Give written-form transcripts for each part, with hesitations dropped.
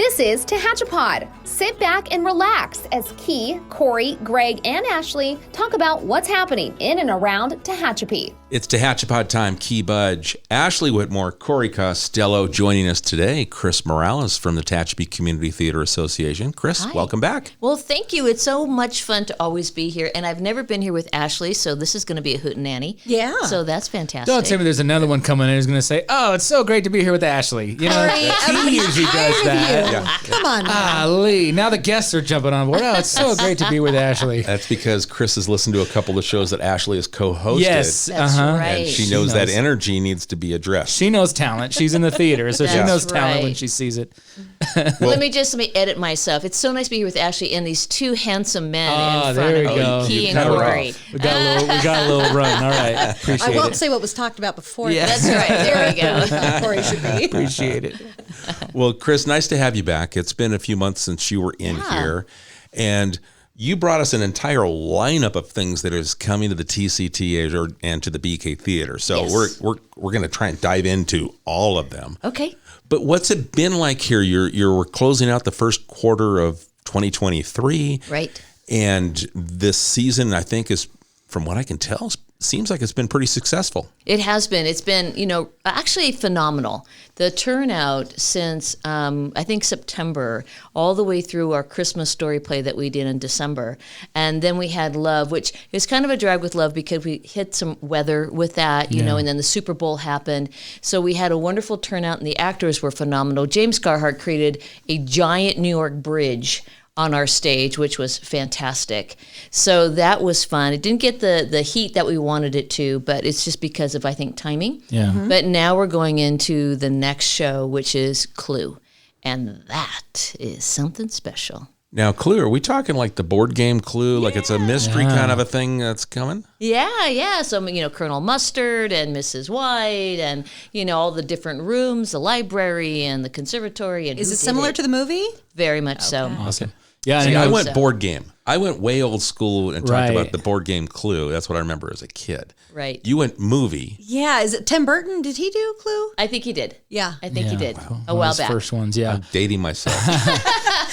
This is Tehachapi. Sit back and relax as Key, Corey, Greg, and Ashley talk about what's happening in and around Tehachapi. It's Tehachapi time. Key Budge, Ashley Whitmore, Corey Costello joining us today. Chris Morales from the Tehachapi Community Theater Association. Chris, Hi. welcome back. Well, thank you. It's so much fun to always be here. And I've never been here with Ashley, so this is going to be a hootenanny. Yeah. So that's fantastic. Don't tell me there's another one coming in who's going to say, oh, it's so great to be here with Ashley. You know, he usually does that. Yeah. Come on. Lee, now the guests are jumping on board. Oh, it's so great to be with Ashley. That's because Chris has listened to a couple of shows that Ashley has co-hosted. Yes. That's right. And she knows that energy needs to be addressed. She knows talent. She's in the theater, so she That's knows talent right. when she sees it. Let me edit myself. It's so nice to be here with Ashley and these two handsome men in front there we of go. me, Key You and cut her Corey. off. We got a little run. All right. Appreciate I it. won't say what was talked about before. Yeah. That's right. There we go. Corey should be. Appreciate it. Well, Chris, nice to have you back. It's been a few months since you were in here, and you brought us an entire lineup of things that is coming to the TCTA and to the BeeKay Theater. So Yes. we're going to try and dive into all of them. Okay. But what's it been like here? You're closing out the first quarter of 2023, Right. and this season, I think, is, from what I can tell, seems like it's been pretty successful. It has been. It's been, actually phenomenal. The turnout since, I think, September, all the way through our Christmas story play that we did in December. And then we had Love, which is kind of a drag with Love because we hit some weather with that, you know, and then the Super Bowl happened. So we had a wonderful turnout, and the actors were phenomenal. James Carhart created a giant New York bridge on our stage, which was fantastic. So that was fun. It didn't get the heat that we wanted it to, but it's just because of, I think, timing. Yeah. But now we're going into the next show, which is Clue. And that is something special. Now, Clue, are we talking like the board game Clue? Like it's a mystery kind of a thing that's coming? Yeah. So, Colonel Mustard and Mrs. White and, all the different rooms, the library and the conservatory. And Is it similar to the movie? Very much so. Awesome. Yeah, See, I I know. went board game. I went way old school and talked Right. about the board game Clue. That's what I remember as a kid. Right. You went movie. Yeah. Is it Tim Burton? Did he do Clue? I think he did. Yeah. I think he did. One A of while his back. First ones, yeah. I'm dating myself.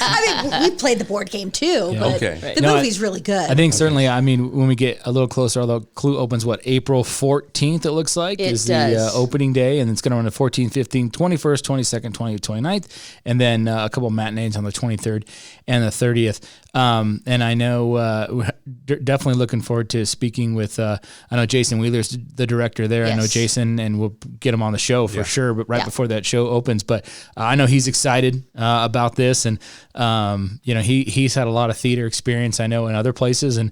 I mean, we played the board game too, but Okay. the movie's really good. I think certainly, when we get a little closer, although Clue opens, April 14th, it looks like, It is does. the opening day, and it's going to run the 14th, 15th, 21st, 22nd, 20th, 29th, and then a couple matinees on the 23rd and the 30th. And I know we're definitely looking forward to speaking with, I know Jason Wheeler's the director there. I know Yes. Jason, and we'll get him on the show for sure, but right before that show opens. But I know he's excited about this, and he's had a lot of theater experience, I know, in other places, and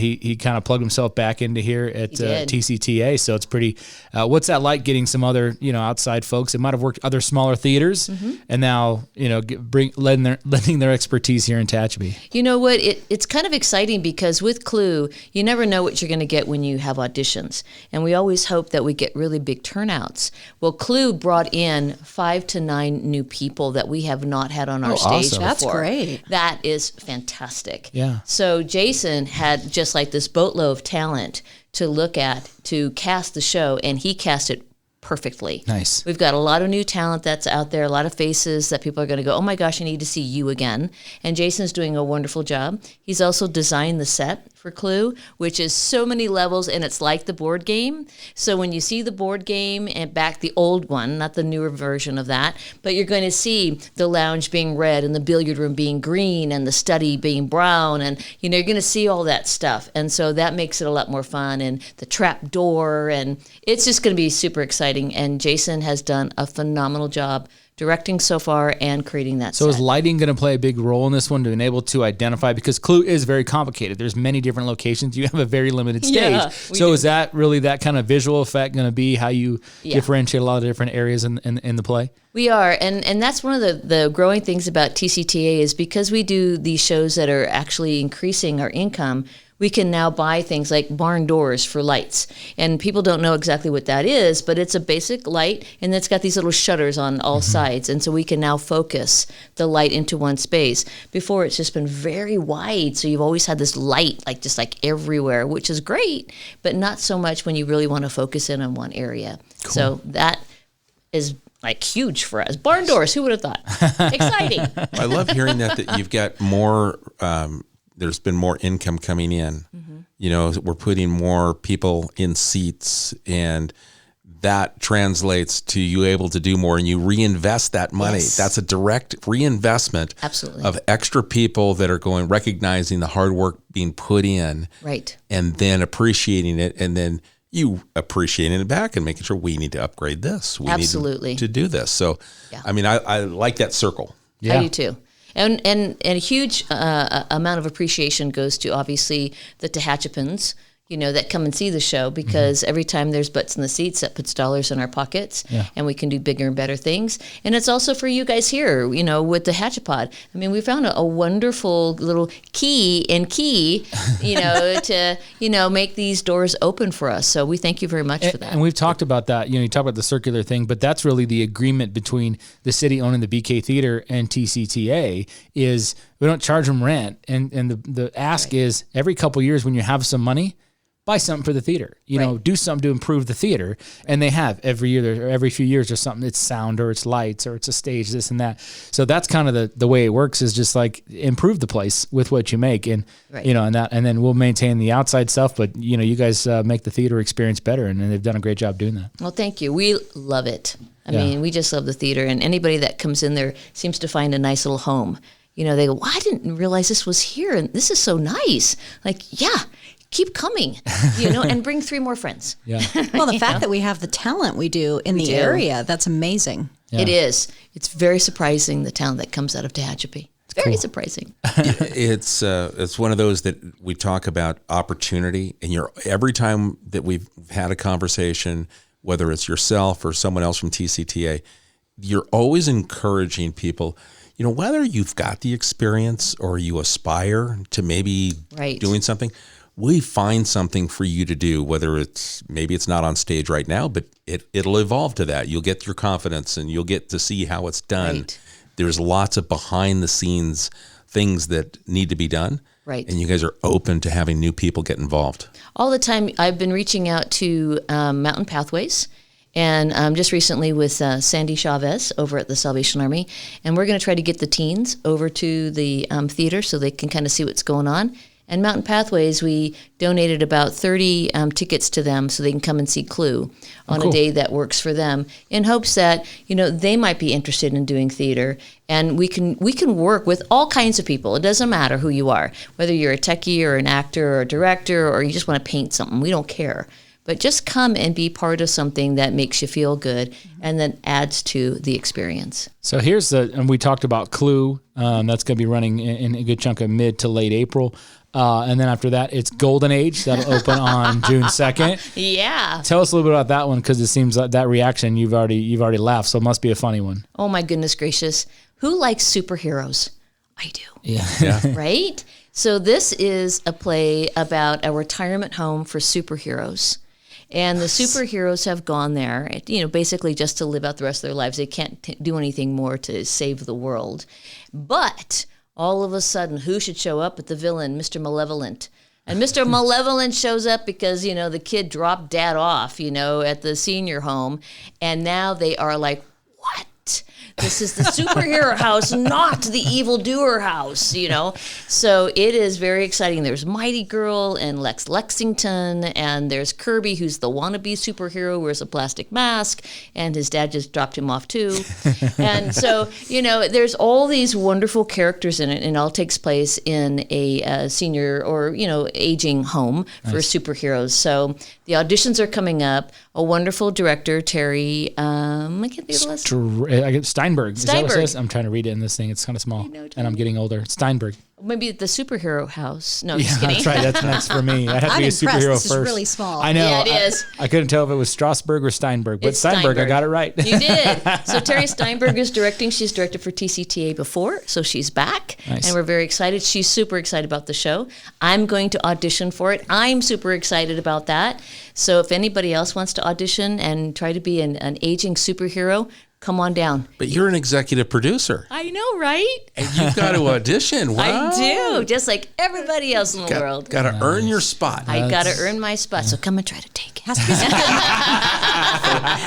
he kind of plugged himself back into here at did. TCTA. So it's pretty. What's that like? Getting some other outside folks that might have worked other smaller theaters, and now lending their expertise here in Tehachapi. You know what? It's kind of exciting because with Clue, you never know what you're going to get when you have auditions. And we always hope that we get really big turnouts. Well, Clue brought in 5 to 9 new people that we have not had on our stage awesome. before. That's great. That is fantastic. Yeah. So Jason had just like this boatload of talent to look at, to cast the show, and he cast it perfectly. Nice. We've got a lot of new talent that's out there, a lot of faces that people are going to go, oh my gosh, I need to see you again. And Jason's doing a wonderful job. He's also designed the set for Clue, which is so many levels, and it's like the board game. So when you see the board game and back the old one, not the newer version of that, but you're going to see the lounge being red and the billiard room being green and the study being brown, and you're going to see all that stuff. And so that makes it a lot more fun, and the trap door, and it's just going to be super exciting. And Jason has done a phenomenal job directing so far and creating that So set. is lighting going to play a big role in this one to be able to identify, because Clue is very complicated. There's many different locations. You have a very limited stage. Yeah, we so do. is that really that kind of visual effect going to be how you differentiate a lot of different areas in the play? We are, and that's one of the growing things about TCTA is because we do these shows that are actually increasing our income, we can now buy things like barn doors for lights. And people don't know exactly what that is, but it's a basic light, and it's got these little shutters on all sides. And so we can now focus the light into one space. Before, it's just been very wide, so you've always had this light just like everywhere, which is great, but not so much when you really want to focus in on one area. Cool. So that is like huge for us. Barn doors, who would have thought? Exciting. I love hearing that you've got more, there's been more income coming in. You know, we're putting more people in seats, and that translates to you able to do more, and you reinvest that money. Yes. That's a direct reinvestment Absolutely. of extra people that are going, recognizing the hard work being put in, Right. and then appreciating it, and then you appreciating it back and making sure we need to upgrade this. We Absolutely. need to do this. So, I mean, I like that circle. Yeah. I do too. And a huge amount of appreciation goes to obviously the Tehachapins, you know, that come and see the show, because every time there's butts in the seats, that puts dollars in our pockets, and we can do bigger and better things. And it's also for you guys here, you know, with the Hatchapod. I mean, we found a wonderful little key, you know, to, you know, make these doors open for us. So we thank you very much for that. And we've talked about that. You know, you talk about the circular thing, but that's really the agreement between the city owning the BeeKay Theater and TCTA is we don't charge them rent. And the ask is every couple years when you have some money, buy something for the theater, you know, do something to improve the theater. And they have every year, or every few years, or something. It's sound, or it's lights, or it's a stage, this and that. So that's kind of the way it works, is just like improve the place with what you make. And, you know, and then we'll maintain the outside stuff, but you know, you guys make the theater experience better, and they've done a great job doing that. Well, thank you. We love it. I mean, we just love the theater, and anybody that comes in there seems to find a nice little home. You know, they go, well, I didn't realize this was here, and this is so nice. Like, yeah, keep coming, you know, and bring 3 more friends. Yeah. Well, the fact that we have the talent we do in the area, that's amazing. Yeah. It is. It's very surprising, the talent that comes out of Tehachapi. It's very surprising. It's one of those that we talk about opportunity, and every time that we've had a conversation, whether it's yourself or someone else from TCTA, you're always encouraging people, you know, whether you've got the experience or you aspire to maybe doing something, we find something for you to do, whether maybe it's not on stage right now, but it'll evolve to that. You'll get your confidence, and you'll get to see how it's done. Right. There's lots of behind the scenes things that need to be done. Right. And you guys are open to having new people get involved. All the time, I've been reaching out to Mountain Pathways, and just recently with Sandy Chavez over at the Salvation Army, and we're going to try to get the teens over to the theater so they can kind of see what's going on. And Mountain Pathways, we donated about 30 tickets to them so they can come and see Clue on a day that works for them, in hopes that, you know, they might be interested in doing theater. And we can work with all kinds of people. It doesn't matter who you are, whether you're a techie or an actor or a director, or you just want to paint something. We don't care. But just come and be part of something that makes you feel good and then adds to the experience. So and we talked about Clue. That's going to be running in a good chunk of mid to late April. And then after that, it's Golden Age. That'll open on June 2nd. Yeah. Tell us a little bit about that one, because it seems like that reaction you've already laughed, so it must be a funny one. Oh my goodness gracious. Who likes superheroes? I do. Yeah. Right? So this is a play about a retirement home for superheroes. And the superheroes have gone there, you know, basically just to live out the rest of their lives. They can't do anything more to save the world. But all of a sudden, who should show up but the villain, Mr. Malevolent? And Mr. Malevolent shows up because, you know, the kid dropped dad off, you know, at the senior home. And now they are like, what? This is the superhero house, not the evildoer house, you know? So it is very exciting. There's Mighty Girl and Lex Lexington, and there's Kirby, who's the wannabe superhero, wears a plastic mask, and his dad just dropped him off too. And so, you know, there's all these wonderful characters in it, and it all takes place in a senior or, you know, aging home for superheroes. So the auditions are coming up. A wonderful director, Terry, I can't think of the last name. Steinberg. Is that what it Steinberg. says? I'm trying to read it in this thing. It's kind of small, and I'm getting older. Steinberg. Maybe the superhero house. No, I'm just kidding. That's right. That's next for me. I'd have to I'm be a impressed. superhero This is first. really small. I know. Yeah, it is. I couldn't tell if it was Strasberg or Steinberg, but It's Steinberg, I got it right. You did. So Terry Steinberg is directing. She's directed for TCTA before, so she's back. Nice. And we're very excited. She's super excited about the show. I'm going to audition for it. I'm super excited about that. So if anybody else wants to audition and try to be an aging superhero, come on down. But you're an executive producer. I know, right? And you've got to audition. Wow. I do, just like everybody else in the world. Got to earn your spot. I got to earn my spot. So come and try to take it. Has to be some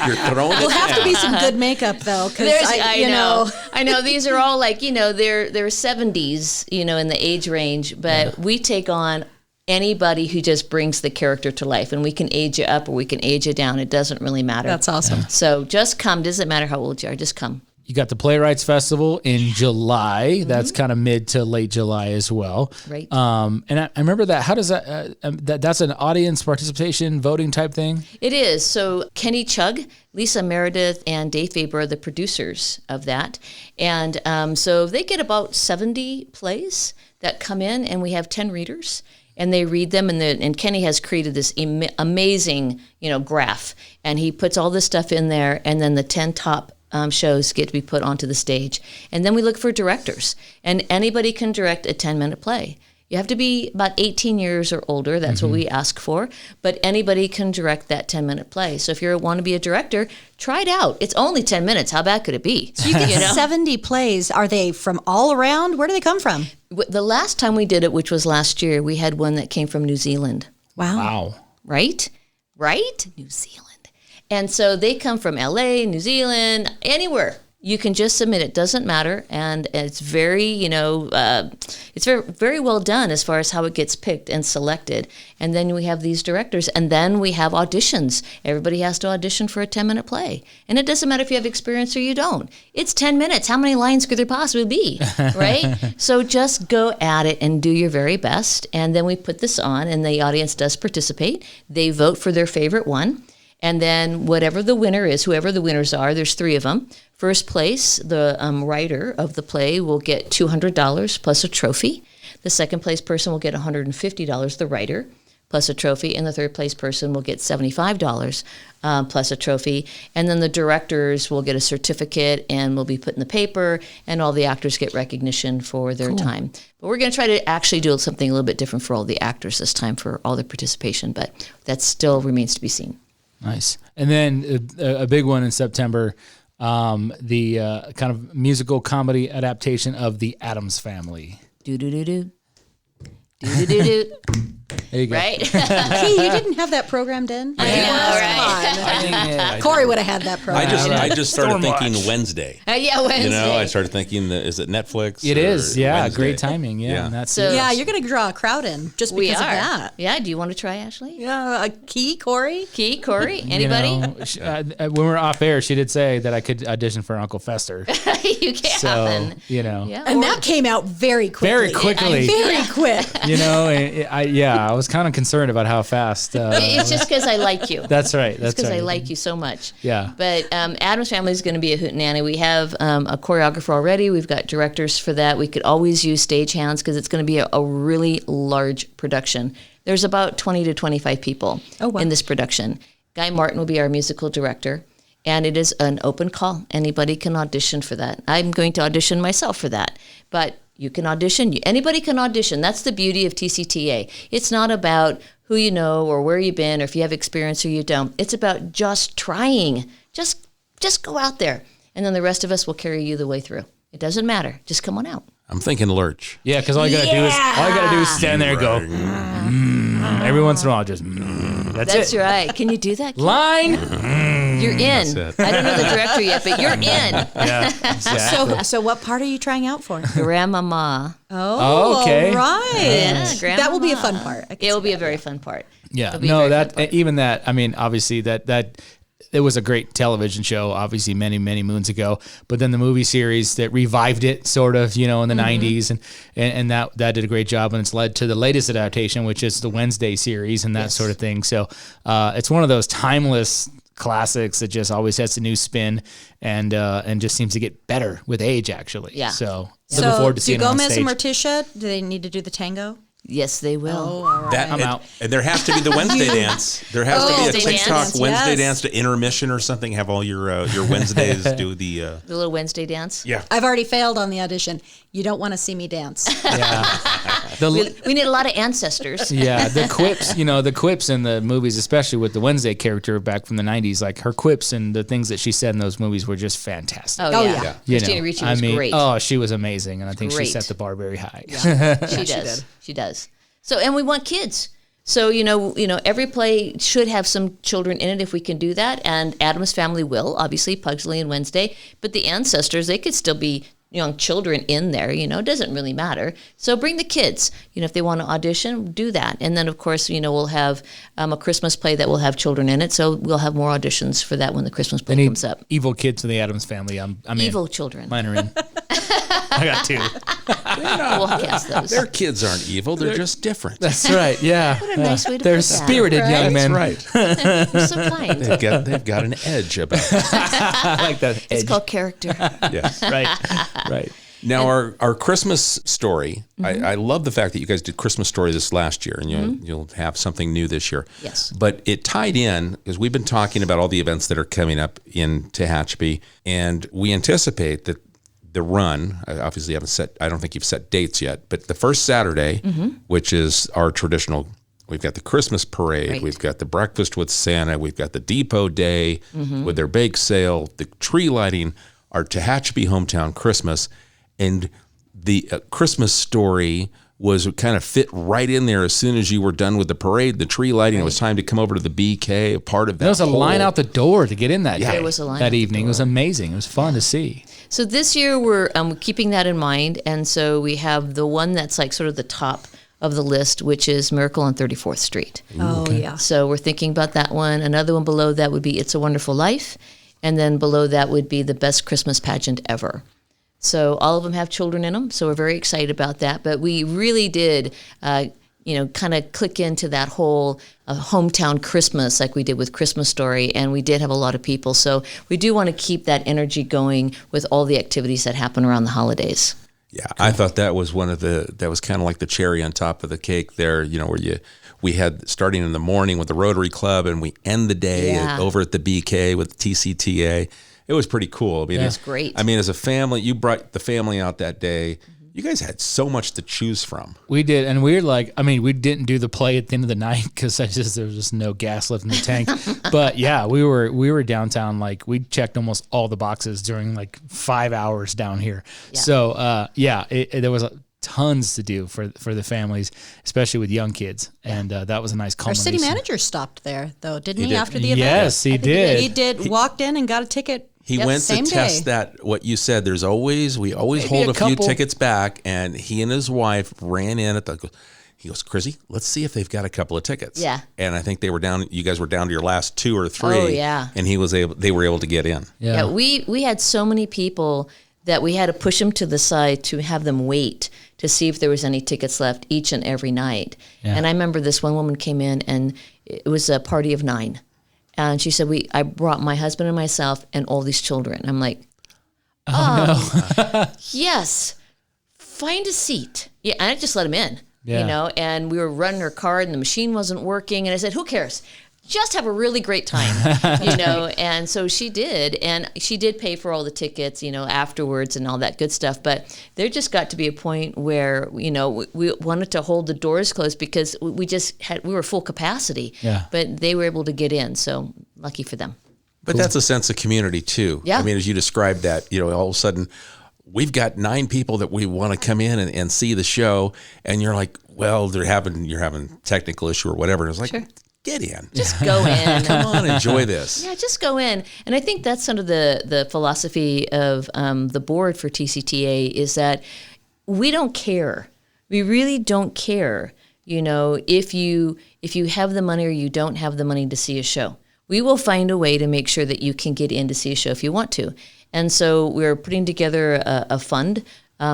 You're throwing Will it have to down. be some good makeup though, because I know these are all like, they're 70s, in the age range, but we take on anybody who just brings the character to life, and we can age you up or we can age you down. It doesn't really matter. That's awesome. So just come. Doesn't matter how old you are. Just come. You got the Playwrights Festival in July. That's kind of mid to late July as well. Right. And I remember that. How does that, that's an audience participation voting type thing? It is. So Kenny Chugg, Lisa Meredith, and Dave Faber are the producers of that. And so they get about 70 plays that come in, and we have 10 readers. And they read them, and Kenny has created this amazing, graph. And he puts all this stuff in there, and then the 10 top shows get to be put onto the stage. And then we look for directors. And anybody can direct a 10-minute play. You have to be about 18 years or older. That's what we ask for. But anybody can direct that 10-minute play. So if you want to be a director, try it out. It's only 10 minutes. How bad could it be? So you get 70 plays. Are they from all around? Where do they come from? The last time we did it, which was last year, we had one that came from New Zealand. Wow. Right? New Zealand. And so they come from LA, New Zealand, anywhere. You can just submit it. Doesn't matter. And it's very, it's very, very well done as far as how it gets picked and selected. And then we have these directors. And then we have auditions. Everybody has to audition for a 10-minute play. And it doesn't matter if you have experience or you don't. It's 10 minutes. How many lines could there possibly be? Right? So just go at it and do your very best. And then we put this on, and the audience does participate. They vote for their favorite one. And then whatever the winner is, whoever the winners are, there's 3 of them. First place, the writer of the play will get $200 plus a trophy. The second place person will get $150, the writer, plus a trophy. And the third place person will get $75 plus a trophy. And then the directors will get a certificate and will be put in the paper, and all the actors get recognition for their time. But we're going to try to actually do something a little bit different for all the actors this time for all their participation, but that still remains to be seen. Nice. And then a big one in September, the kind of musical comedy adaptation of The Addams Family. Do-do-do-do. Do-do-do-do. There you go. Right? Hey, you didn't have that programmed in? I know, right? I did. Corey would have had that program. I just started Stormwatch. thinking Wednesday. Yeah, Wednesday. I started thinking, is it Netflix? It is, yeah. Wednesday? Great timing, yeah. Yeah. And that's So- Yeah, you're going to draw a crowd in just We because are. of that. Yeah, do you want to try, Ashley? Yeah, Key, Corey? Key, Corey, anybody? when we were off air, she did say that I could audition for Uncle Fester. You can. So, Yeah, And or- that came out very quickly. very quickly. Very quick. I was kind of concerned about how fast. It's just because I like you. That's right. It's That's because right. I like you so much. Yeah. But Addams Family is going to be a hootenanny. We have a choreographer already. We've got directors for that. We could always use stagehands because it's going to be a really large production. There's about 20 to 25 people in this production. Guy Martin will be our musical director. And it is an open call. Anybody can audition for that. I'm going to audition myself for that. But you can audition. Anybody can audition. That's the beauty of TCTA. It's not about who you know or where you've been or if you have experience or you don't. It's about just trying. Just go out there. And then the rest of us will carry you the way through. It doesn't matter. Just come on out. I'm thinking Lurch. Yeah, because all you gotta do is stand there and go. Every once in a while, just. That's it. right. Can you do that? Line. You're in. it. I don't know the director yet, but you're in. Yeah. Exactly. So what part are you trying out for? Grandmama. Oh, okay. all right. Yeah, That will be a Grandmama. fun part. It will be a very fun part. Yeah. It'll be a No, very fun part. even that. I mean, obviously that it was a great television show, obviously many moons ago. But then the movie series that revived it, sort of, in the '90s, and that did a great job, and it's led to the latest adaptation, which is the Wednesday series and that sort of thing. So it's one of those timeless classics that just always has a new spin and just seems to get better with age, actually. Yeah. So looking forward to seeing it on Gomez stage. and Morticia, do they need to do the tango? Yes, they will. Oh, all right. That, I'm and, out. and there has to be the Wednesday dance. There has to be a Wednesday TikTok dance, Wednesday yes. dance to intermission or something. Have all your Wednesdays do the. The little Wednesday dance. Yeah. I've already failed on the audition. You don't want to see me dance. Yeah. We need a lot of ancestors. Yeah, the quips, the quips in the movies, especially with the Wednesday character back from the 90s, like her quips and the things that she said in those movies were just fantastic. Oh, yeah. yeah. You Christina know, Ricci was great. Oh, she was amazing. And I think Great. she set the bar very high. She does. She does. So, and we want kids. So, every play should have some children in it if we can do that. And Adam's Family will, obviously, Pugsley and Wednesday. But the ancestors, they could still be young children in there, it doesn't really matter. So bring the kids, if they want to audition, do that. And then, of course, we'll have a Christmas play that will have children in it. So we'll have more auditions for that when the Christmas play comes up. Evil kids in the Addams Family. I'm Evil in. children. Mine are in. I got two. We'll cast those. Their kids aren't evil. They're just different. That's right. Yeah. What a nice way to They're put that. spirited young men. That's right. They're so kind. They've got an edge about them. I like that. It's edge. called character. Yes. Right. Right. Now, our Christmas story, I love the fact that you guys did Christmas Story this last year, and you'll have something new this year. Yes. But it tied in, because we've been talking about all the events that are coming up in Tehachapi, and we anticipate that the run, obviously I don't think you've set dates yet, but the first Saturday, which is our traditional, we've got the Christmas parade, Right. we've got the breakfast with Santa, we've got the depot day with their bake sale, the tree lighting, our Tehachapi hometown Christmas. And the Christmas Story was kind of fit right in there as soon as you were done with the parade, the tree lighting. It was time to come over to the BeeKay, a part of that. There was a line out the door to get in that day. There was a line that out the evening. It was amazing. It was fun to see. So this year we're keeping that in mind. And so we have the one that's like sort of the top of the list, which is Miracle on 34th Street. Oh, yeah. So we're thinking about that one. Another one below that would be It's a Wonderful Life. And then below that would be The Best Christmas Pageant Ever. So all of them have children in them. So we're very excited about that. But we really did, kind of click into that whole hometown Christmas like we did with Christmas Story. And we did have a lot of people. So we do want to keep that energy going with all the activities that happen around the holidays. Yeah, I thought that was that was kind of like the cherry on top of the cake there, where we had starting in the morning with the Rotary Club and we end the day over at the BeeKay with TCTA. It was pretty cool. I mean, That's great. I mean, as a family, you brought the family out that day. You guys had so much to choose from. We did, and we were like, we didn't do the play at the end of the night because there was just no gas left in the tank. But yeah, we were downtown. Like we checked almost all the boxes during like 5 hours down here. Yeah. So there was tons to do for the families, especially with young kids, and that was a nice Our culmination. city manager stopped there, though, didn't he, did. after the event? Yes, he did. He did, walked in and got a ticket. He went to same test day. that, what you said. We always Maybe hold a a few couple. tickets back, and he and his wife ran in he goes, Chrissy, let's see if they've got a couple of tickets. Yeah. And I think you guys were down to your last 2 or 3. Oh, yeah. And they were able to get in. Yeah, we had so many people that we had to push them to the side to have them wait to see if there was any tickets left each and every night. Yeah. And I remember this one woman came in and it was a party of 9. And she said, I brought my husband and myself and all these children. I'm like, yes, find a seat. Yeah, and I just let him in, and we were running her card and the machine wasn't working. And I said, who cares? Just have a really great time, And so she did, and she did pay for all the tickets, afterwards and all that good stuff. But there just got to be a point where, we wanted to hold the doors closed because we were full capacity. Yeah. But they were able to get in, so lucky for them. But that's a sense of community too. Yeah. I mean, as you described that, all of a sudden we've got 9 people that we want to come in and see the show. And you're like, well, you're having technical issue or whatever. And it's like, Sure. Get in. Just go in. Come on, enjoy this. Yeah, just go in. And I think that's sort of the philosophy of the board for TCTA is that we don't care. We really don't care, if you have the money or you don't have the money to see a show. We will find a way to make sure that you can get in to see a show if you want to. And so we're putting together a fund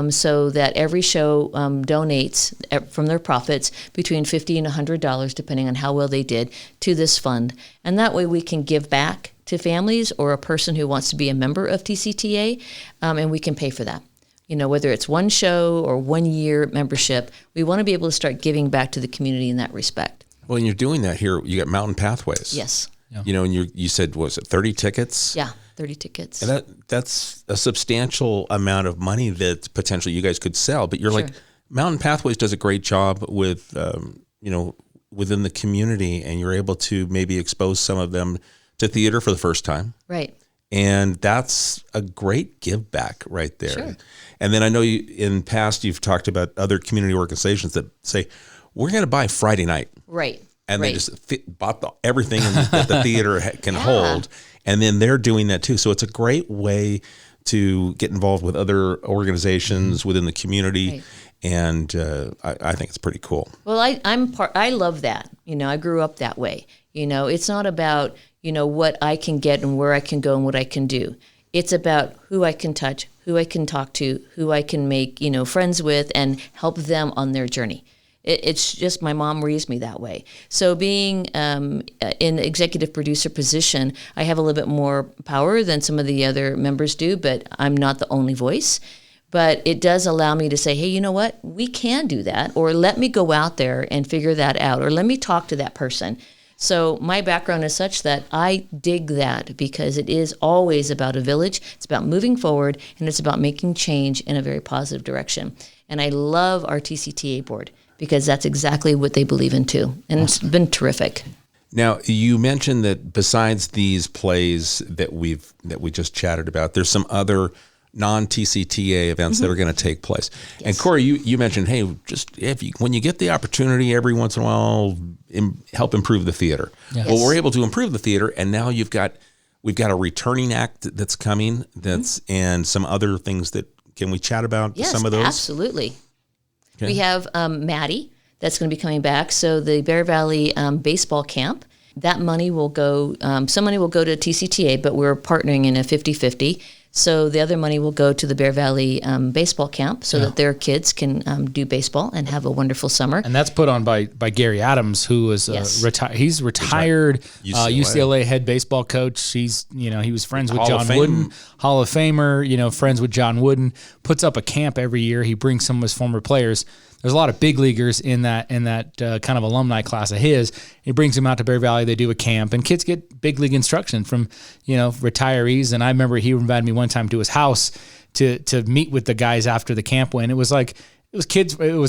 so that every show donates from their profits between $50 and $100, depending on how well they did, to this fund. And that way we can give back to families or a person who wants to be a member of TCTA, and we can pay for that. Whether it's one show or 1 year membership, we want to be able to start giving back to the community in that respect. Well, and you're doing that here. You got Mountain Pathways. Yes. And you said, was it 30 tickets? Yeah, 30 tickets. And that's a substantial amount of money that potentially you guys could sell. But you're like, Mountain Pathways does a great job with, within the community, and you're able to maybe expose some of them to theater for the first time. Right. And that's a great give back right there. Sure. And then I know in past you've talked about other community organizations that say, we're going to buy Friday night. Right. And they just bought everything that the theater can hold. And then they're doing that too. So it's a great way to get involved with other organizations within the community. Right. And I think it's pretty cool. Well, I love that. I grew up that way. It's not about, what I can get and where I can go and what I can do. It's about who I can touch, who I can talk to, who I can make, friends with and help them on their journey. It's just my mom raised me that way. So being in the executive producer position, I have a little bit more power than some of the other members do, but I'm not the only voice. But it does allow me to say, hey, you know what? We can do that, or let me go out there and figure that out, or let me talk to that person. So my background is such that I dig that because it is always about a village. It's about moving forward, and it's about making change in a very positive direction. And I love our TCTA board, because that's exactly what they believe in too. And it's been terrific. Now, you mentioned that besides these plays that we just chatted about, there's some other non-TCTA events that are going to take place. Yes. And Corey, you mentioned, hey, just when you get the opportunity every once in a while, help improve the theater. Yes. Well, we're able to improve the theater, and now we've got a returning act that's coming. And some other things that can we chat about? Some of those? Absolutely. Okay. We have Maddie that's going to be coming back. So the Bear Valley baseball camp, that money will go, some money will go to TCTA, but we're partnering in a 50-50. So the other money will go to the Bear Valley baseball camp so that their kids can do baseball and have a wonderful summer. And that's put on by Gary Adams, who is he's retired UCLA head baseball coach. He's he was friends with John Wooden, Hall of Famer. Friends with John Wooden. Puts up a camp every year. He brings some of his former players. There's a lot of big leaguers in that kind of alumni class of his. He brings them out to Bear Valley. They do a camp, and kids get big league instruction from retirees. And I remember he invited me one time to his house to meet with the guys after the camp went. It was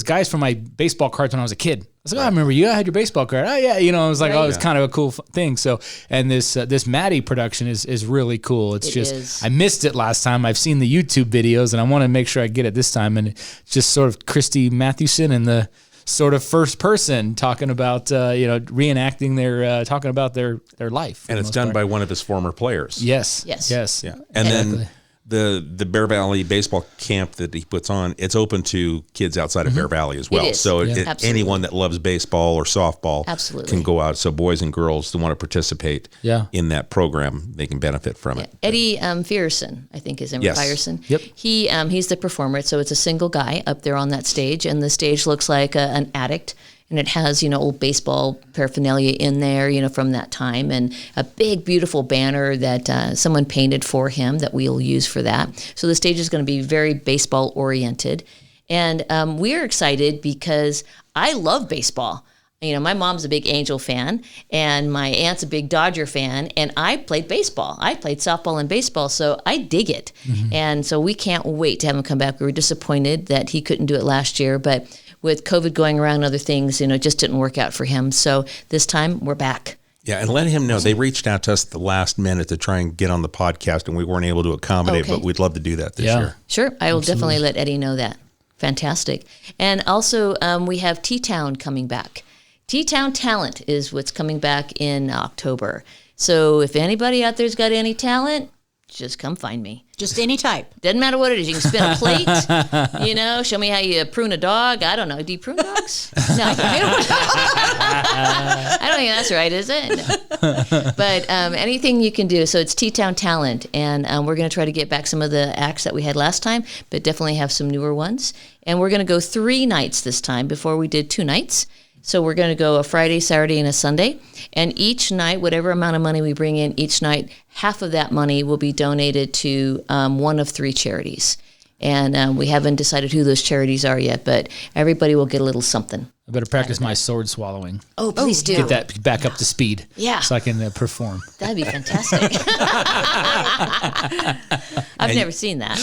guys from my baseball cards when I was a kid. I was like, I remember you. I had your baseball card. Oh yeah, I was like, it was kind of a cool thing. So, and this Maddie production is really cool. It's I missed it last time. I've seen the YouTube videos, and I want to make sure I get it this time. And it's just sort of Christy Mathewson in the sort of first person talking about reenacting their talking about their life. And it's done by one of his former players. Yes. Yeah. And then the Bear Valley baseball camp that he puts on, it's open to kids outside of Bear Valley as well. It is. So anyone that loves baseball or softball can go out. So boys and girls who want to participate in that program, they can benefit from it. Eddie Fierson, I think is in Fierson. Yep. He's the performer. So it's a single guy up there on that stage, and the stage looks like an attic. And it has, old baseball paraphernalia in there, from that time, and a big, beautiful banner that someone painted for him that we'll use for that. So the stage is going to be very baseball oriented. And we're excited because I love baseball. My mom's a big Angel fan, and my aunt's a big Dodger fan, and I played baseball. I played softball and baseball, so I dig it. And so we can't wait to have him come back. We were disappointed that he couldn't do it last year, but with COVID going around and other things, it just didn't work out for him. So this time we're back. Yeah, and let him know. They reached out to us at the last minute to try and get on the podcast, and we weren't able to accommodate, but we'd love to do that this year. Sure, I will definitely let Eddie know that. Fantastic. And also we have T-Town coming back. T-Town Talent is what's coming back in October. So if anybody out there's got any talent, just come find me. Just any type. Doesn't matter what it is. You can spin a plate, show me how you prune a dog. I don't know. Do you prune dogs? No, I don't think that's right, is it? No. But anything you can do. So it's T-Town Talent, and we're going to try to get back some of the acts that we had last time, but definitely have some newer ones. And we're going to go 3 nights this time. Before we did 2 nights. So we're going to go a Friday, Saturday, and a Sunday. And each night, whatever amount of money we bring in each night, half of that money will be donated to one of 3 charities. And we haven't decided who those charities are yet, but everybody will get a little something. I better practice my sword swallowing. Oh, please do. Get that back up to speed. Yeah. So I can perform. That'd be fantastic. I've never seen that.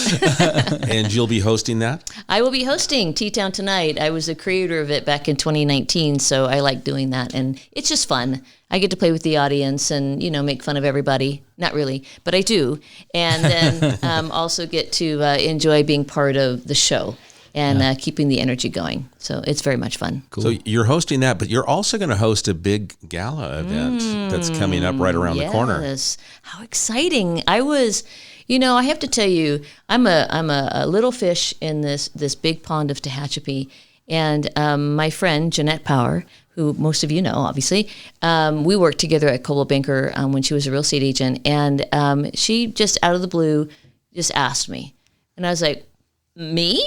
And you'll be hosting that? I will be hosting T-Town Tonight. I was the creator of it back in 2019, so I like doing that. And it's just fun. I get to play with the audience and, make fun of everybody. Not really, but I do. And then also get to enjoy being part of the show and keeping the energy going. So it's very much fun. Cool. So you're hosting that, but you're also going to host a big gala event that's coming up right around the corner. Yes. How exciting. I was, I have to tell you, I'm a little fish in this big pond of Tehachapi. And my friend, Jeanette Power, who most of you know, obviously, we worked together at Coldwell Banker when she was a real estate agent. And she just out of the blue just asked me. And I was like, me?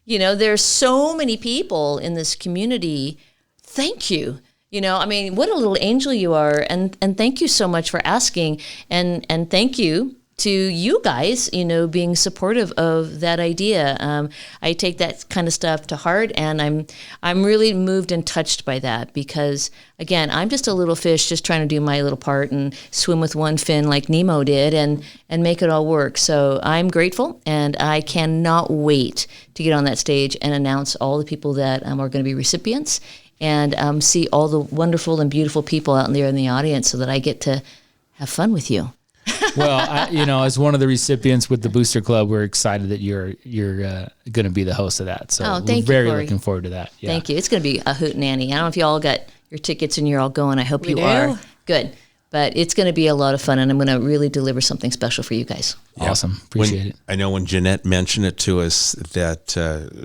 There's so many people in this community. Thank you. What a little angel you are. And thank you so much for asking. And thank you to you guys, being supportive of that idea. I take that kind of stuff to heart, and I'm really moved and touched by that because, again, I'm just a little fish just trying to do my little part and swim with one fin like Nemo did and make it all work. So I'm grateful, and I cannot wait to get on that stage and announce all the people that are going to be recipients and see all the wonderful and beautiful people out there in the audience so that I get to have fun with you. Well, as one of the recipients with the Booster Club, we're excited that you're going to be the host of that. So we're very looking forward to that. Yeah. Thank you. It's going to be a hoot nanny. I don't know if you all got your tickets and you're all going. I hope you are. Good. But it's going to be a lot of fun, and I'm going to really deliver something special for you guys. Yeah. Awesome. Appreciate it. I know when Jeanette mentioned it to us that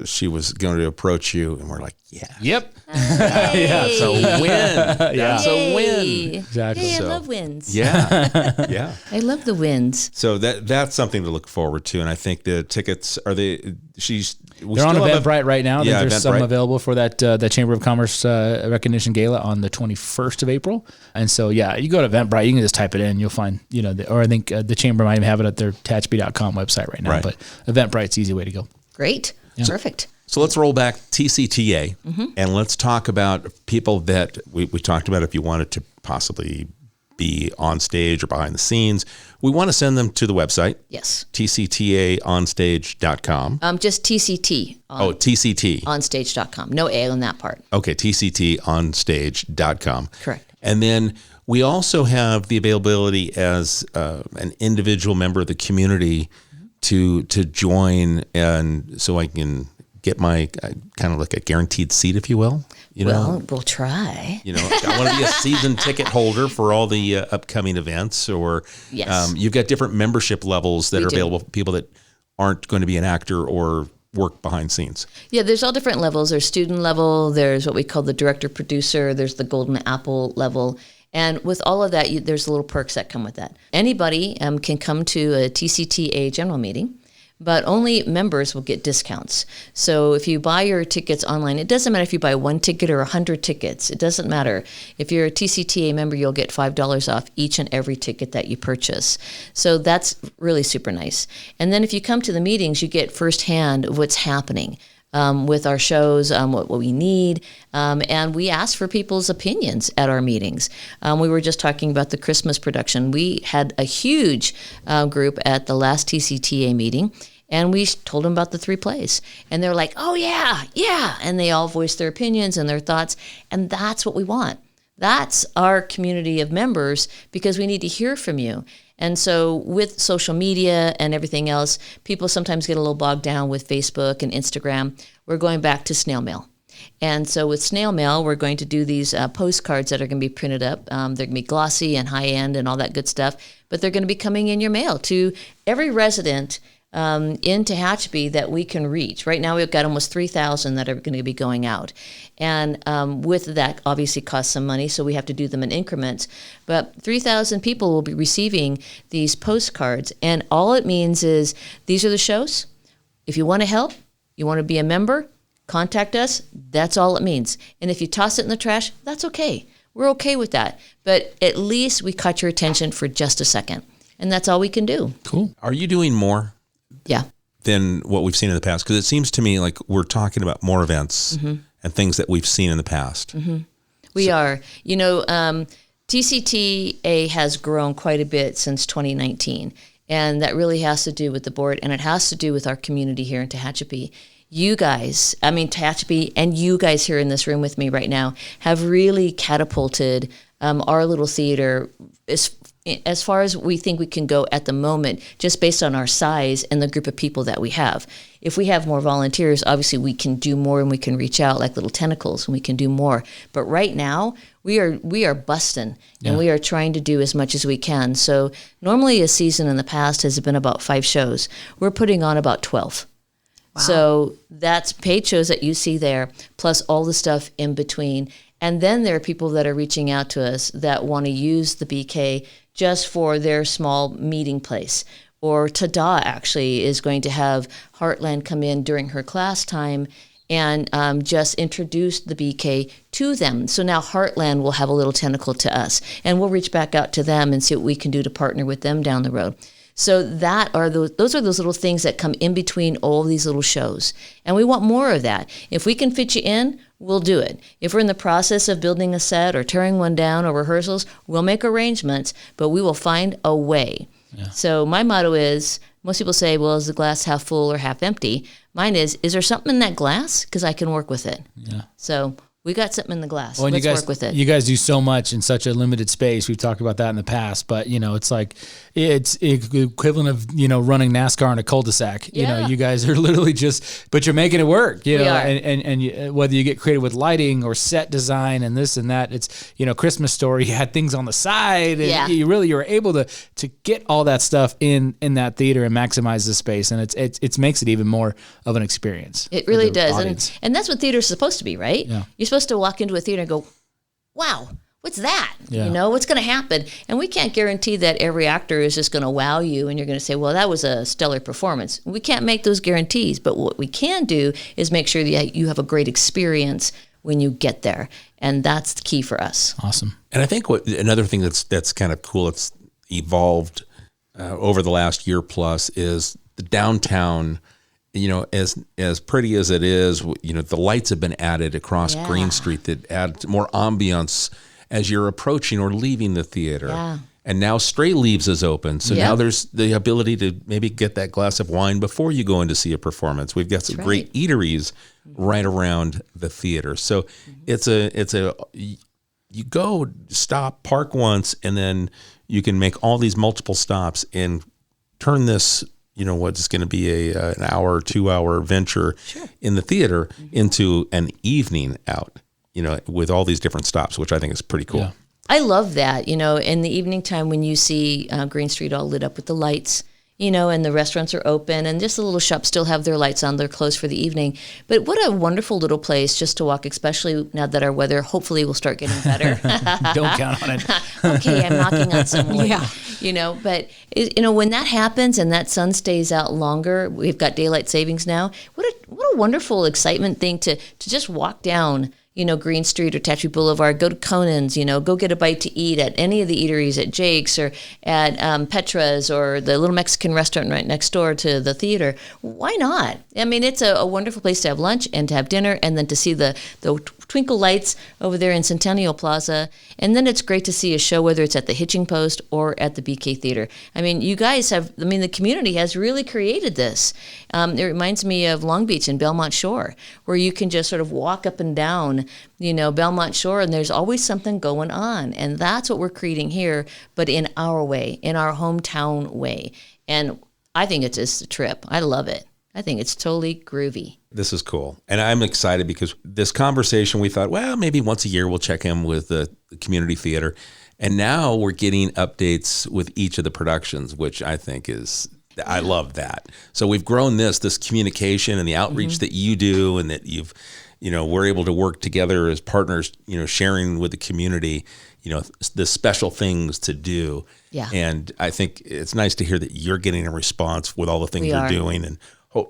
she was going to approach you, and we're like, yeah. Yep. Hey. That's a win. That's a win. Exactly. Hey, I love wins. Yeah. Yeah. I love the wins. So that's something to look forward to. And I think the tickets, they're on Eventbrite right now. Yeah, there's some available for that Chamber of Commerce Recognition Gala on the 21st of April. And so, you go to Eventbrite, you can just type it in. You'll find, or I think the Chamber might even have it at their Tehachapi.com website right now. Right. But Eventbrite's the easy way to go. Great. Yeah. Perfect. So let's roll back TCTA and let's talk about people that we talked about if you wanted to possibly be on stage or behind the scenes. We want to send them to the website. Yes. TCTAonstage.com. Just TCT. TCT. Onstage.com. No A on that part. Okay, TCTonstage.com. Correct. And then we also have the availability as an individual member of the community to join, and so I can get my kind of like a guaranteed seat, if you will. Well, we'll try. I want to be a season ticket holder for all the upcoming events, or yes. You've got different membership levels that are available for people that aren't going to be an actor or work behind scenes. Yeah, there's all different levels. There's student level, there's what we call the director producer, there's the golden apple level. And with all of that, there's little perks that come with that. Anybody can come to a TCTA general meeting, but only members will get discounts. So if you buy your tickets online, it doesn't matter if you buy one ticket or 100 tickets. It doesn't matter. If you're a TCTA member, you'll get $5 off each and every ticket that you purchase. So that's really super nice. And then if you come to the meetings, you get firsthand what's happening with our shows, what we need. And we ask for people's opinions at our meetings. We were just talking about the Christmas production. We had a huge group at the last TCTA meeting, and we told them about the 3 plays. And they're like, oh, yeah. And they all voiced their opinions and their thoughts. And that's what we want. That's our community of members, because we need to hear from you. And so with social media and everything else, people sometimes get a little bogged down with Facebook and Instagram. We're going back to snail mail. And so with snail mail, we're going to do these postcards that are going to be printed up. They're going to be glossy and high-end and all that good stuff, but they're going to be coming in your mail to every resident in Tehachapi that we can reach. Right now, we've got almost 3,000 that are going to be going out. And with that, obviously costs some money, so we have to do them in increments. But 3,000 people will be receiving these postcards. And all it means is these are the shows. If you want to help, you want to be a member, contact us. That's all it means. And if you toss it in the trash, that's okay. We're okay with that. But at least we caught your attention for just a second. And that's all we can do. Cool. Are you doing more? Yeah. than what we've seen in the past? Because it seems to me like we're talking about more events and things that we've seen in the past. We are. TCTA has grown quite a bit since 2019, and that really has to do with the board, and it has to do with our community here in Tehachapi. You guys, Tehachapi, and you guys here in this room with me right now have really catapulted our little theater as far as we think we can go at the moment, just based on our size and the group of people that we have. If we have more volunteers, obviously we can do more and we can reach out like little tentacles and we can do more. But right now, we are busting and we are trying to do as much as we can. So normally a season in the past has been about 5 shows. We're putting on about 12. Wow. So that's paid shows that you see there, plus all the stuff in between. And then there are people that are reaching out to us that want to use the BeeKay just for their small meeting place. Or Tada actually is going to have Heartland come in during her class time and just introduce the BeeKay to them. So now Heartland will have a little tentacle to us, and we'll reach back out to them and see what we can do to partner with them down the road. So those are those little things that come in between all these little shows. And we want more of that. If we can fit you in, we'll do it. If we're in the process of building a set or tearing one down or rehearsals, we'll make arrangements, but we will find a way. Yeah. So my motto is, most people say, well, is the glass half full or half empty? Mine is there something in that glass? Because I can work with it. Yeah. So we got something in the glass. Well, let's work with it. You guys do so much in such a limited space. We've talked about that in the past, but it's like it's equivalent of running NASCAR in a cul-de-sac. Yeah. You guys are literally but you're making it work. We are. And whether you get creative with lighting or set design and this and that, it's Christmas Story. You had things on the side, and you were able to get all that stuff in that theater and maximize the space, and it makes it even more of an experience. It really does, and that's what theater is supposed to be, right? Yeah. You're supposed to walk into a theater and go, wow, what's that? Yeah. What's going to happen? And we can't guarantee that every actor is just going to wow you and you're going to say, well, that was a stellar performance. We can't make those guarantees, but what we can do is make sure that you have a great experience when you get there. And that's the key for us. Awesome. And I think another thing that's kind of cool, it's evolved over the last year plus, is the downtown. As pretty as it is, the lights have been added across Green Street that add more ambiance as you're approaching or leaving the theater. Yeah. And now Stray Leaves is open. So now there's the ability to maybe get that glass of wine before you go in to see a performance. We've got some great eateries right around the theater. So you go, stop, park once, and then you can make all these multiple stops and turn this what's going to be an hour or 2 hour venture in the theater into an evening out, with all these different stops, which I think is pretty cool. Yeah. I love that, in the evening time when you see Green Street all lit up with the lights, and the restaurants are open and just the little shops still have their lights on. They're closed for the evening. But what a wonderful little place just to walk, especially now that our weather hopefully will start getting better. Don't count on it. Okay, I'm knocking on some wood. But when that happens and that sun stays out longer, we've got daylight savings now. What a wonderful excitement thing to just walk down Green Street or Tehachapi Boulevard, go to Conan's, go get a bite to eat at any of the eateries at Jake's or at Petra's or the little Mexican restaurant right next door to the theater. Why not? I mean, it's a wonderful place to have lunch and to have dinner and then to see the twinkle lights over there in Centennial Plaza. And then it's great to see a show, whether it's at the Hitching Post or at the BeeKay Theater. I mean, you guys the community has really created this. It reminds me of Long Beach and Belmont Shore, where you can just sort of walk up and down, Belmont Shore, and there's always something going on. And that's what we're creating here, but in our way, in our hometown way. And I think it's just a trip. I love it. I think it's totally groovy. This is cool. And I'm excited because this conversation, we thought, well, maybe once a year we'll check in with the community theater. And now we're getting updates with each of the productions, which I think I love that. So we've grown this communication and the outreach that you do and that we're able to work together as partners, sharing with the community, the special things to do. Yeah. And I think it's nice to hear that you're getting a response with all the things you're doing, and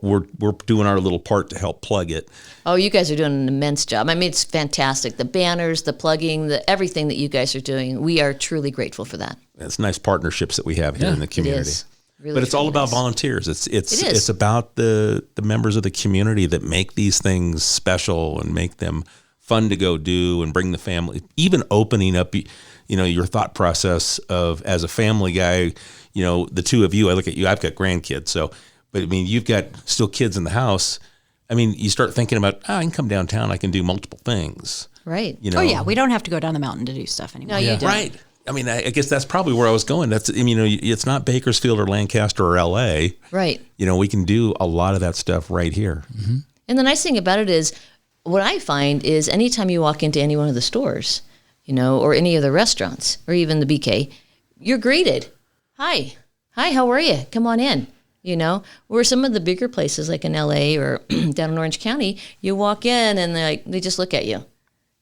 we're doing our little part to help plug it. Oh, you guys are doing an immense job. I mean, it's fantastic. The banners, the plugging, everything that you guys are doing. We are truly grateful for that. It's nice partnerships that we have here in the community. It Really, But it's all really about nice. volunteers. is. It's about the members of the community that make these things special and make them fun to go do and bring the family. Even opening up, your thought process of, as a family guy, the two of you. I look at you. I've got grandkids, but I mean, you've got still kids in the house. I mean, you start thinking about, I can come downtown. I can do multiple things. Right. Oh yeah, we don't have to go down the mountain to do stuff anymore. No, you don't. Right. I mean, I guess that's probably where I was going. It's not Bakersfield or Lancaster or LA. Right. We can do a lot of that stuff right here. Mm-hmm. And the nice thing about it is, what I find is anytime you walk into any one of the stores, or any of the restaurants, or even the BeeKay, you're greeted. Hi, how are you? Come on in. Where some of the bigger places like in LA or down in Orange County, you walk in and they just look at you.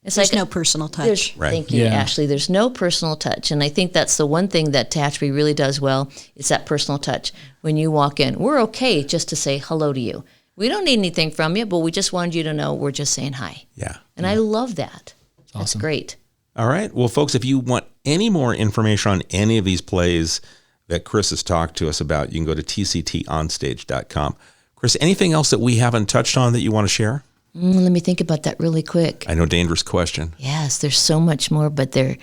It's There's like no personal touch. Right. Thank you, Yeah. Ashley. There's no personal touch. And I think that's the one thing that Tehachapi really does well. It's that personal touch. When you walk in, we're okay just to say hello to you. We don't need anything from you, but we just wanted you to know we're just saying hi. Yeah. And I love that. That's awesome. great. All right. Well, folks, if you want any more information on any of these plays that Chris has talked to us about, you can go to tctonstage.com. Chris, anything else that we haven't touched on that you want to share? Let me think about that really quick. I know, dangerous question. Yes, there's so much more, but they're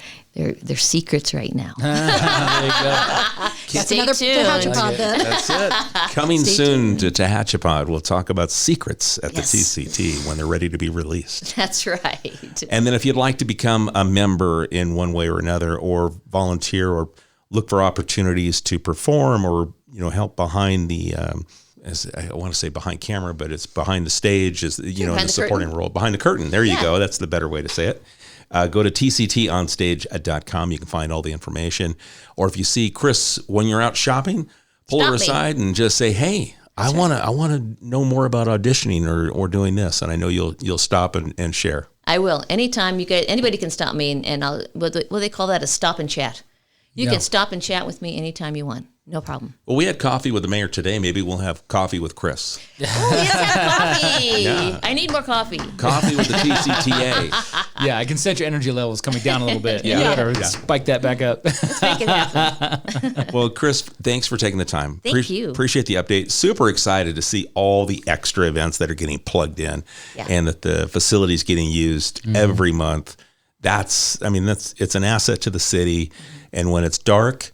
secrets right now. There you go. That's Stay another tuned. Tehachapi then. That's it. Coming soon to Tehachapi, we'll talk about secrets at Yes. the TCT when they're ready to be released. That's right. And then if you'd like to become a member in one way or another, or volunteer, or look for opportunities to perform, or help behind the as I want to say behind camera, but it's behind the stage, in the behind the supporting curtain. role, behind the curtain. There you Yeah. go. That's the better way to say it. Go to tctonstage.com. You can find all the information. Or if you see Chris when you're out shopping, pull her Stop me. aside and just say, "Hey, I want to know more about auditioning or doing this," and I know you'll stop and share. I will. Anytime anybody can stop me, and I'll, what do they call that? A stop and chat. You Yeah. can stop and chat with me anytime you want. No problem. Well, we had coffee with the mayor today. Maybe we'll have coffee with Chris. Oh, yes, have coffee. Yeah. I need more coffee. Coffee with the TCTA. Yeah, I can sense your energy levels coming down a little bit. Yeah. You better Yeah. spike that back up. Let's make it happen. Well, Chris, thanks for taking the time. Thank you. Appreciate the update. Super excited to see all the extra events that are getting plugged in, Yeah. and that the facility's getting used every month. It's an asset to the city. And when it's dark,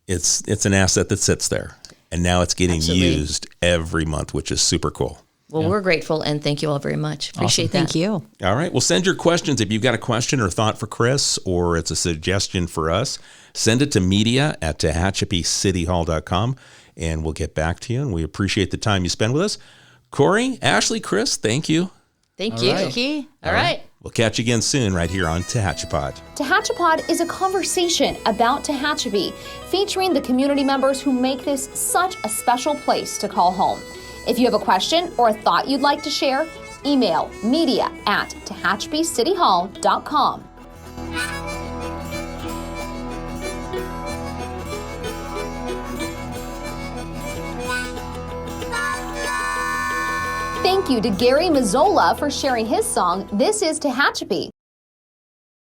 it's an asset that sits there. And now it's getting Absolutely. used every month, which is super cool. Well, we're grateful, and thank you all very much. Appreciate that. Thank you. All right. Well, send your questions. If you've got a question or thought for Chris, or it's a suggestion for us, send it to media@tehachapicityhall.com, and we'll get back to you. And we appreciate the time you spend with us. Corey, Ashley, Chris, thank you. Thank you. right. All right. We'll catch you again soon right here on Tehachapod. Tehachapod is a conversation about Tehachapi, featuring the community members who make this such a special place to call home. If you have a question or a thought you'd like to share, email media@tehachapicityhall.com. Thank you to Gary Mazzola for sharing his song, This is Tehachapi.